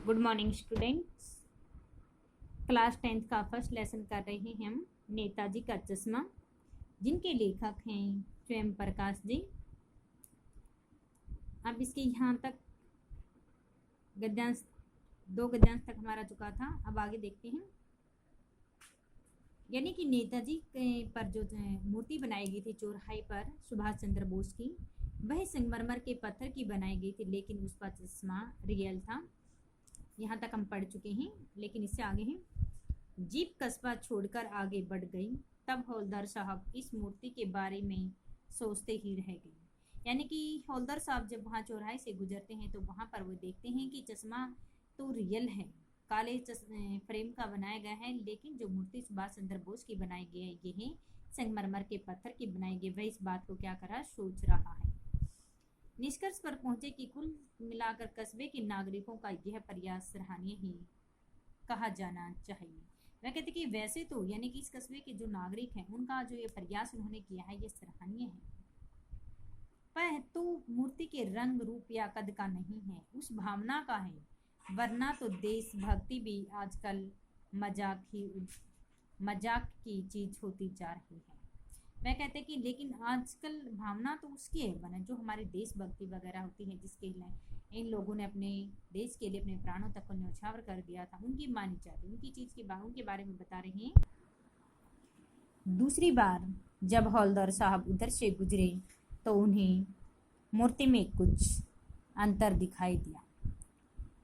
Good morning students. Class 10th का first lesson कर रहे हैं हम नेताजी का चश्मा, जिनके लेखक हैं स्वयं प्रकाश जी। अब इसके यहाँ तक गद्यांश 2 गद्यांश तक हमारा चुका था। अब आगे देखते हैं। यानी कि नेताजी पर जो मूर्ति बनाई गई थी चौराहे पर सुभाष चंद्र बोस की, वह संगमरमर के पत्थर की बनाई गई थी, लेकिन उसका चश्मा रियल था। यहाँ तक हम पढ़ चुके हैं, लेकिन इससे आगे हैं। जीप कस्बा छोड़कर आगे बढ़ गई, तब हवलदार साहब इस मूर्ति के बारे में सोचते ही रह गए। यानी कि हवलदार साहब जब वहाँ चौराहे से गुजरते हैं तो वहाँ पर वो देखते हैं कि चश्मा तो रियल है, काले फ्रेम का बनाया गया है, लेकिन जो मूर्ति सुभाष चंद्र बोस की बनाई गई है ये है संगमरमर के पत्थर की बनाई गई। वह इस बात को क्या करा, सोच रहा है। निष्कर्ष पर पहुंचे कि कुल मिलाकर कस्बे के नागरिकों का यह प्रयास सराहनीय ही कहा जाना चाहिए। वह कहते कि वैसे तो यानी कि इस कस्बे के जो नागरिक हैं उनका जो ये प्रयास उन्होंने किया है ये सराहनीय है, पर तो मूर्ति के रंग रूप या कद का नहीं है, उस भावना का है, वरना तो देशभक्ति भी आजकल मजाक की चीज होती जा रही है। वह कहते कि लेकिन आजकल भावना तो उसकी है बना जो हमारी देशभक्ति वगैरह होती है, जिसके लिए इन लोगों ने अपने देश के लिए अपने प्राणों तक को न्यौछावर कर दिया था, उनकी मानी जाती, उनकी चीज के उनके बारे में बता रहे हैं। दूसरी बार जब हवलदार साहब उधर से गुजरे तो उन्हें मूर्ति में कुछ अंतर दिखाई दिया।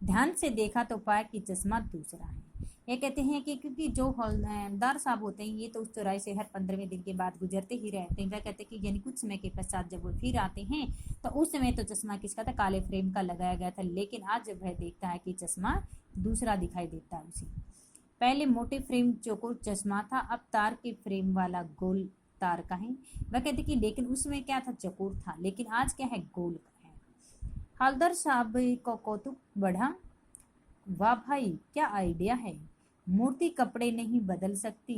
ध्यान से देखा तो पाया कि चश्मा दूसरा है। ये कहते हैं कि क्योंकि जो हवलदार साहब होते हैं ये तो उस चौराहे से हर 15वें दिन के बाद गुजरते ही रहते हैं। वह कहते हैं कि यानी कुछ समय के पश्चात जब वो फिर आते हैं तो उस समय तो चश्मा किसका था, काले फ्रेम का लगाया गया था, लेकिन आज जब वह देखता है कि चश्मा दूसरा दिखाई देता है उसे। पहले मोटे फ्रेम चौकोर चश्मा था, अब तार के फ्रेम वाला गोल तार का है। वह कहते कि लेकिन उसमें क्या था, चौकोर था, लेकिन आज क्या है, गोल का है। हवलदार साहब को कौतुक बढ़ा। वाह भाई, क्या आइडिया है, मूर्ति कपड़े नहीं बदल सकती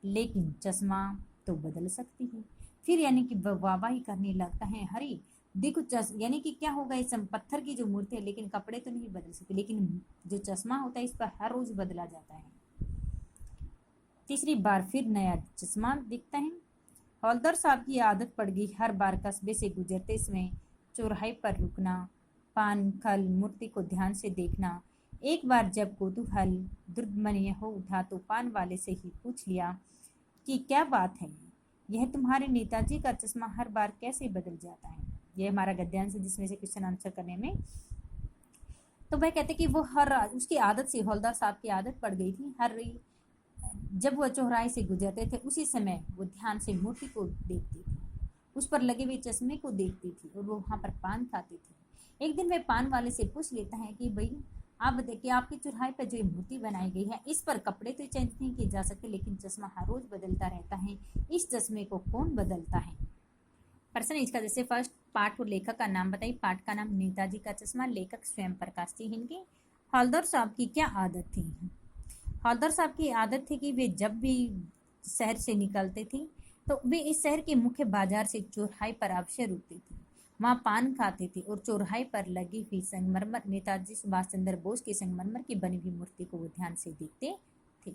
लेकिन चश्मा तो बदल सकती है। फिर यानी कि वाहवाही करने लगता है, हरी देखो यानी कि क्या होगा, इस पत्थर की जो मूर्ति है लेकिन कपड़े तो नहीं बदल सकती, लेकिन जो चश्मा होता है इस पर हर रोज बदला जाता है। तीसरी बार फिर नया चश्मा दिखता है। हवलदार साहब की आदत पड़ गई हर बार कस्बे से गुजरते समय चौराहे पर रुकना, पान खल मूर्ति को ध्यान से देखना। एक बार जब कौतूहल दुर्दमनीय हो उठा तो पान वाले से ही पूछ लिया कि क्या बात है, यह तुम्हारे नेताजी का चश्मा हर बार कैसे बदल जाता है। यह हमारा गद्यांश है जिसमें से क्वेश्चन आंसर करने में। तो वह कहते कि वो हर उसकी आदत से, हवलदार साहब की आदत पड़ गई थी, हर जब वह चौराहे से गुजरते थे उसी समय वो ध्यान से मूर्ति को देखती थी, उस पर लगे हुए चश्मे को देखती थी और वो वहाँ पर पान खाती थी। एक दिन वह पान वाले से पूछ लेता है कि भाई आप देखिए, आपके चौराहे पर जो मूर्ति बनाई गई है इस पर कपड़े तो चेंज नहीं किए जा सकते, लेकिन चश्मा हर रोज बदलता रहता है, इस चश्मे को कौन बदलता है। प्रश्न इसका जैसे फर्स्ट पाठ और लेखक का नाम बताइए। पाठ का नाम नेताजी का चश्मा, लेखक स्वयं प्रकाश जी। इनके हवलदार साहब की क्या आदत थी। हवलदार साहब की आदत थी कि वे जब भी शहर से निकलते थे तो वे इस शहर के मुख्य बाजार से चौराहे पर अवश्य रुकते थे, वहाँ पान खाते थे और चौराहे पर लगी हुई संगमरमर नेताजी सुभाष चंद्र बोस की संगमरमर की बनी हुई मूर्ति को वो ध्यान से देखते थे।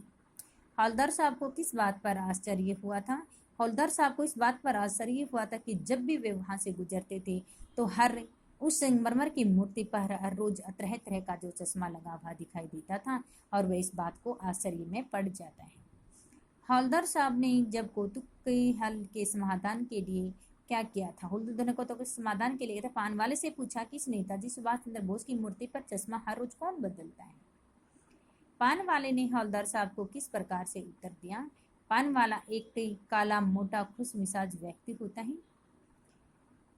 हवलदार साहब को किस बात पर आश्चर्य हुआ था। हवलदार साहब को इस बात पर आश्चर्य हुआ था कि जब भी वे वहाँ से गुजरते थे तो हर उस संगमरमर की मूर्ति पर हर रोज तरह तरह का जो चश्मा लगा हुआ दिखाई देता था और वह इस बात को आश्चर्य में पड़ जाता है। हवलदार साहब ने जब कौतुक के हल के समाधान के लिए क्या किया था, हवलदार ने कौतुक के समाधान के लिए पान वाले से पूछा कि इस नेताजी सुभाष चंद्र बोस की मूर्ति पर चश्मा हर रोज कौन बदलता है। पान वाले ने हवलदार साहब को किस प्रकार से उत्तर दिया। पान वाला एक काला मोटा खुश मिजाज व्यक्ति होता है।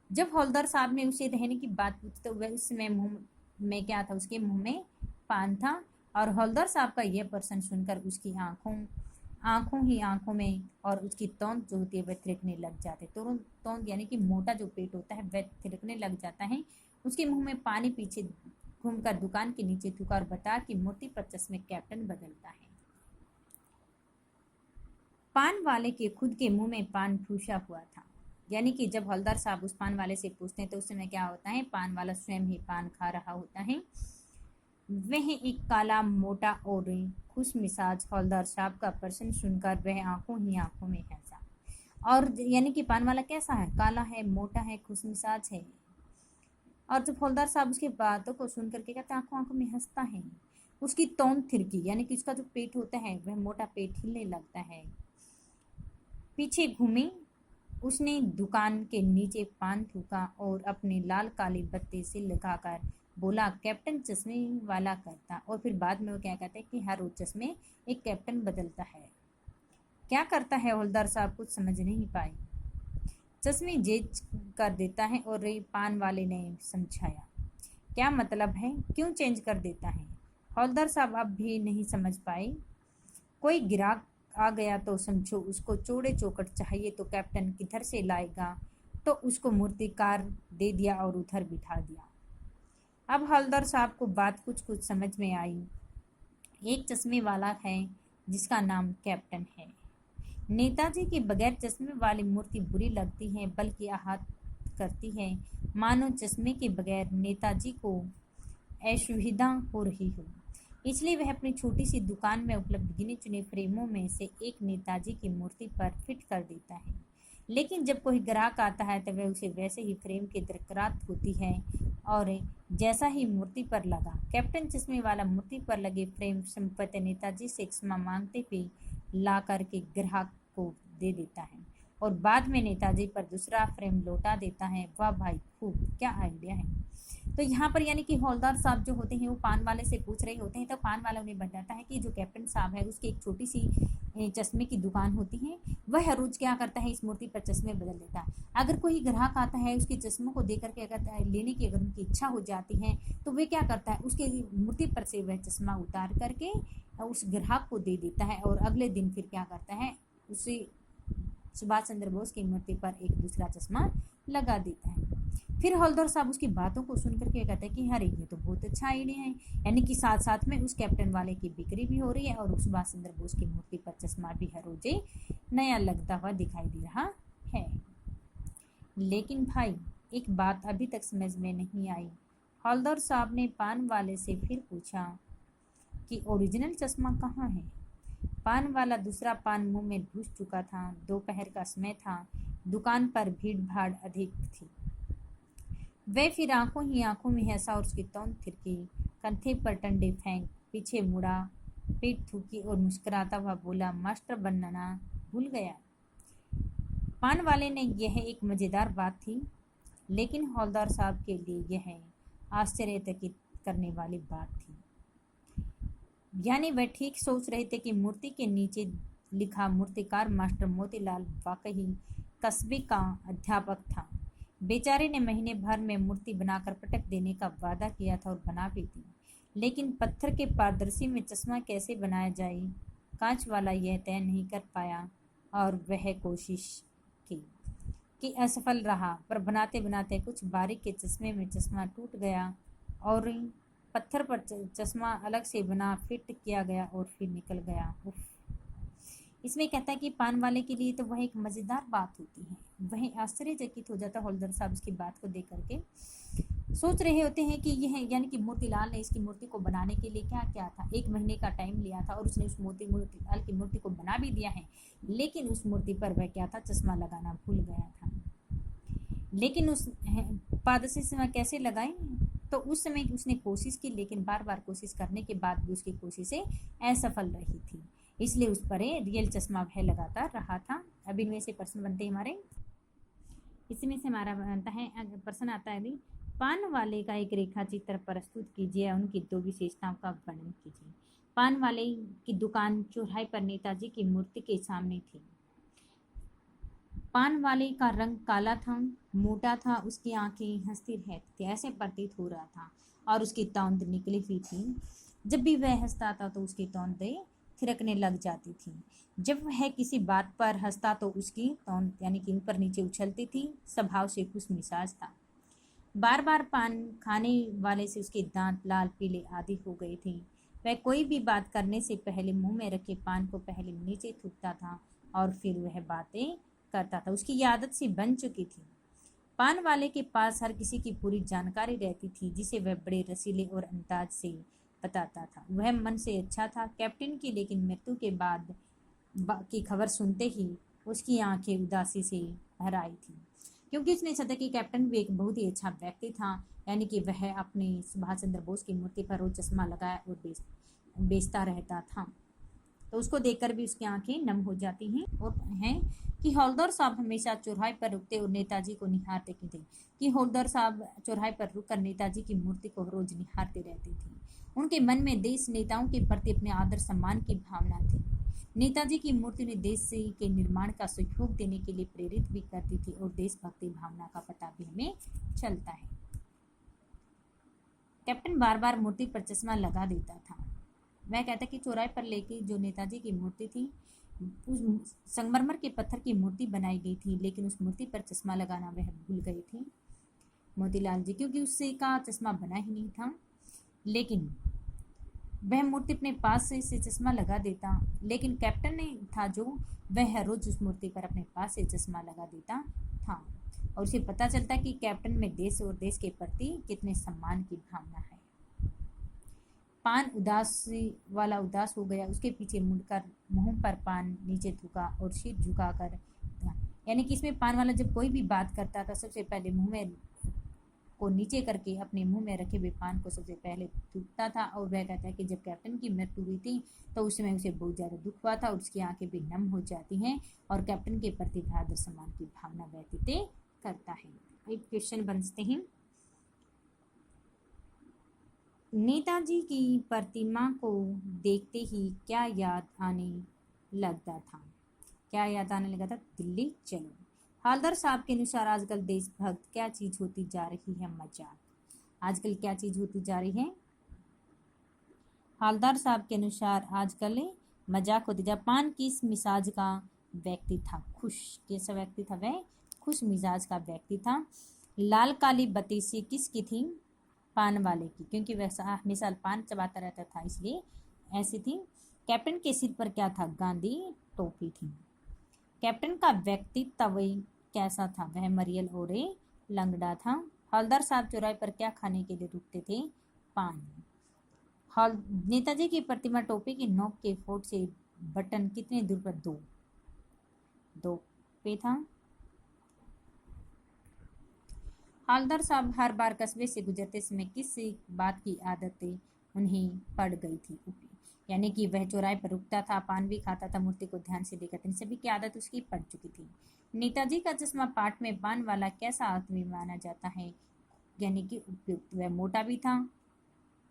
जब हवलदार साहब ने उसे रहने की बात पूछी तो वह उसमें मुंह में क्या था, उसके मुंह में पान था और हवलदार साहब का यह प्रश्न सुनकर उसकी आंखों में और उसकी तौंद जो होती है वह थिरकने लग जाते। तौंद यानी कि मोटा जो पेट होता है वह थिरकने लग जाता है। उसके मुंह में पानी पीछे घूमकर दुकान के नीचे थूका और बताया कि मूर्ति पर चश्मे कैप्टन बदलता है। पान वाले के खुद के मुंह में पान ठूसा हुआ था। यानी कि जब हवलदार साहब उस पान वाले से पूछते हैं तो उस समय क्या होता है, पान वाला स्वयं ही पान खा रहा होता है। वह एक काला, मोटा और खुश मिजाज हौलदार साहब का प्रश्न सुनकर वह आंखों ही आंखों में हंसा। और यानी कि पान वाला कैसा है? काला है, मोटा है, खुश मिजाज है। और जब हौलदार साहब उसकी बातों को सुन करके कहते आंखों आंखों में हंसता है, उसकी तौन थिरकी, यानी कि उसका जो पेट होता है वह मोटा पेट हिलने लगता है। पीछे घूमी, उसने दुकान के नीचे पान थूका और अपने लाल काली बत्ती से लगाकर बोला, कैप्टन चश्मे वाला करता। और फिर बाद में वो क्या कहते हैं कि हर रोज चश्मे एक कैप्टन बदलता है। क्या करता है हौलदार साहब कुछ समझ नहीं पाए। चश्मे चेंज कर देता है। और पान वाले ने समझाया, क्या मतलब है, क्यों चेंज कर देता है? हौलदार साहब अब भी नहीं समझ पाए। कोई ग्राहक आ गया तो समझो उसको चौड़े चौखट चाहिए तो कैप्टन किधर से लाएगा, तो उसको मूर्तिकार दे दिया और उधर बिठा दिया। अब हवलदार साहब को बात कुछ कुछ समझ में आई। एक चश्मे वाला है जिसका नाम कैप्टन है। नेताजी के बगैर चश्मे वाली मूर्ति बुरी लगती है, बल्कि आहत करती है, मानो चश्मे के बगैर नेताजी को असुविधा हो रही हो। इसलिए वह अपनी छोटी सी दुकान में उपलब्ध गिने चुने फ्रेमों में से एक नेताजी की मूर्ति पर फिट कर देता है। लेकिन जब कोई ग्राहक आता है तो वह उसे वैसे ही फ्रेम की दरकरार होती है और जैसा ही मूर्ति पर लगा। कैप्टन चश्मे वाला मूर्ति पर लगे फ्रेम संपत्ति नेताजी से क्षमा मांगते हुए ला करके ग्राहक को दे देता है और बाद में नेताजी पर दूसरा फ्रेम लौटा देता है। वाह भाई, खूब, क्या आइडिया है। तो यहाँ पर यानी कि हौलदार साहब जो होते हैं वो पान वाले से पूछ रहे होते हैं, तो पान वाला उन्हें बताता है कि जो कैप्टन साहब है उसकी एक छोटी सी चश्मे की दुकान होती है, वह हर रोज क्या करता है, इस मूर्ति पर चश्मे बदल देता है। अगर कोई ग्राहक आता है उसके चश्मों को देख करके अगर लेने की अगर उनकी इच्छा हो जाती है तो वे क्या करता है, उसके मूर्ति पर से वह चश्मा उतार करके उस ग्राहक को दे देता है और अगले दिन फिर क्या करता है, उसे सुभाष चंद्र बोस की मूर्ति पर एक दूसरा चश्मा लगा देता है। फिर हवलदार साहब उसकी बातों को सुन करके कहते हैं कि अरे ये तो बहुत अच्छा आइडिया है, यानी कि साथ साथ में उस कैप्टन वाले की बिक्री भी हो रही है और सुभाष चंद्र बोस की मूर्ति पर चश्मा भी हर रोज नया लगता हुआ दिखाई दे रहा है। लेकिन भाई एक बात अभी तक समझ में नहीं आई। हवलदार साहब ने पान वाले से फिर पूछा कि ओरिजिनल चश्मा कहाँ है। पान वाला दूसरा पान मुंह में घुस चुका था। दोपहर का समय था, दुकान पर भीड़ भाड़ अधिक थी। वह फिर आंखों ही आंखों में हंसा और उसकी तौन थिरकी, कंधे पर डंडे फेंक पीछे मुड़ा, पीठ थूकी और मुस्कुराता हुआ बोला, मास्टर बनना भूल गया। पान वाले ने यह एक मज़ेदार बात थी, लेकिन हौलदार साहब के लिए यह आश्चर्यचकित करने वाली बात थी। यानी वह ठीक सोच रहे थे कि मूर्ति के नीचे लिखा मूर्तिकार मास्टर मोतीलाल वाकई कस्बे का अध्यापक था। बेचारे ने महीने भर में मूर्ति बनाकर पटक देने का वादा किया था और बना भी दी, लेकिन पत्थर के पारदर्शी में चश्मा कैसे बनाया जाए, कांच वाला यह तय नहीं कर पाया और वह कोशिश की कि असफल रहा। पर बनाते बनाते कुछ बारीक के चश्मे में चश्मा टूट गया और पत्थर पर चश्मा अलग से बना फिट किया गया और फिर निकल गया। इसमें कहता है कि पान वाले के लिए तो वह एक मज़ेदार बात होती है। वह आश्चर्यचकित हो जाता है हौलदार साहब इसकी बात को देख करके। सोच रहे होते हैं कि यह यानी कि मोतीलाल ने इसकी मूर्ति को बनाने के लिए क्या किया था, 1 महीने का टाइम लिया था और उसने उस मोतीलाल की मूर्ति को बना भी दिया है, लेकिन उस मूर्ति पर वह क्या था, चश्मा लगाना भूल गया था। लेकिन उस पारदर्शी चश्मा कैसे लगाएं, तो उस समय उसने कोशिश की, लेकिन बार बार कोशिश करने के बाद भी उसकी कोशिशें असफल रही थी, इसलिए उस पर रियल चश्मा वह लगाता रहा था। अब इनमें से प्रश्न बनते हैं हमारे, इसमें से हमारा बनता है प्रश्न आता है, पान वाले का एक रेखा चित्र प्रस्तुत कीजिए, उनकी 2 विशेषताओं का वर्णन कीजिए। पान वाले की दुकान चौराहे पर नेताजी की मूर्ति के सामने थी। पान वाले का रंग काला था, मोटा था, उसकी आंखें हंसती रहती थी, ऐसे प्रतीत हो रहा था, और उसकी तौंद निकली हुई थी। जब भी वह हंसता था तो उसकी तौंदें थिरकने लग जाती थी। जब वह किसी बात पर हंसता तो उसकी तौंद यानी कि ऊपर नीचे उछलती थी। स्वभाव से खुश मिजाज था। बार बार पान खाने वाले से उसके दांत लाल पीले आदि हो गए थे। वह कोई भी बात करने से पहले मुंह में रखे पान को पहले नीचे थूकता था और फिर वह बातें करता था। उसकी आदत सी बन चुकी थी। पान वाले के पास हर किसी की पूरी जानकारी रहती थी, जिसे वह बड़े रसीले और अंदाज से बताता था। वह मन से अच्छा था कैप्टन की, लेकिन मृत्यु के बाद की खबर सुनते ही उसकी आंखें उदासी से भर आई थी, क्योंकि उसने सोचा कि कैप्टन भी एक बहुत ही अच्छा व्यक्ति था, यानी कि वह अपने सुभाष चंद्र बोस की मूर्ति पर रोज चश्मा लगाया और बेचता रहता था। तो उसको देखकर भी उसकी आंखें नम हो जाती हैं। और हैं कि हौलदार साहब हमेशा चौराहे पर रुकते और नेताजी को निहारते थे, कि हौलदार साहब चौराहे पर रुककर नेताजी की मूर्ति को रोज निहारते रहते थे। उनके मन में देश नेताओं के प्रति अपने आदर सम्मान की भावना थी। नेताजी की मूर्ति ने देश के निर्माण का सहयोग देने के लिए प्रेरित भी करती थी और देशभक्ति भावना का पता भी हमें चलता है। कैप्टन बार बार मूर्ति पर चश्मा लगा देता था। वह कहता कि चौराहे पर लेके जो नेताजी की मूर्ति थी, उस संगमरमर के पत्थर की मूर्ति बनाई गई थी, लेकिन उस मूर्ति पर चश्मा लगाना वह भूल गए थे मोतीलाल जी, क्योंकि उससे का चश्मा बना ही नहीं था। लेकिन वह मूर्ति अपने पास से चश्मा लगा देता, लेकिन कैप्टन ने था जो वह रोज उस मूर्ति पर अपने पास से चश्मा लगा देता था, और उसे पता चलता कि कैप्टन में देश और देश के प्रति कितने सम्मान की भावना है। पान उदास हो गया, उसके पीछे मुड़कर मुंह पर पान नीचे थूका और सिर झुकाकर, यानी कि इसमें पान वाला जब कोई भी बात करता था सबसे पहले मुंह में को नीचे करके अपने मुंह में रखे हुए पान को सबसे पहले थूकता था। और वह कहता है कि जब कैप्टन की मृत्यु हुई थी तो उस समय उसे बहुत ज़्यादा दुख हुआ था और उसकी आंखें भी नम हो जाती हैं और कैप्टन के प्रति आदर सम्मान की भावना व्यतीत करता है। एक क्वेश्चन बनते हैं, नेताजी की प्रतिमा को देखते ही क्या याद आने लगता था? क्या याद आने लगा था? दिल्ली चलो। हवलदार साहब के अनुसार आजकल देशभक्त क्या चीज होती जा रही है? मजाक। आजकल क्या चीज होती जा रही है? हवलदार साहब के अनुसार आजकल मजाक होती जा। पान किस मिजाज का व्यक्ति था? खुश। कैसा व्यक्ति था वह? खुश मिजाज का व्यक्ति था। लाल काली बत्तीसी किसकी थी? पान वाले की, क्योंकि वह हमेशा पान चबाता रहता था, इसलिए ऐसी थी। कैप्टन के सिर पर क्या था? गांधी टोपी थी। कैप्टन का व्यक्तित्व कैसा था? वह मरियल और लंगड़ा था। हवलदार साहब चौराहे पर क्या खाने के लिए रुकते थे? पान। नेताजी की प्रतिमा टोपी की नोक के फोट से बटन कितने दूर पर? दो पे था। हवलदार साहब हर बार कस्बे से गुजरते समय किस बात की आदत उन्हें पड़ गई थी? यानी कि वह चौराहे पर रुकता था, पान भी खाता था, मूर्ति को ध्यान से देखा था, इन सभी की आदत उसकी पड़ चुकी थी। नेताजी का चश्मा पाठ में पान वाला कैसा आदमी माना जाता है? यानी कि उपयुक्त। वह मोटा भी था,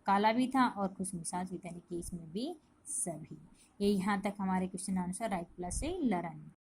काला भी था और खुश मिजाज भी था, यानी कि इसमें भी सभी। ये यहाँ तक हमारे क्वेश्चन आंसर राइट प्लस से लर्न।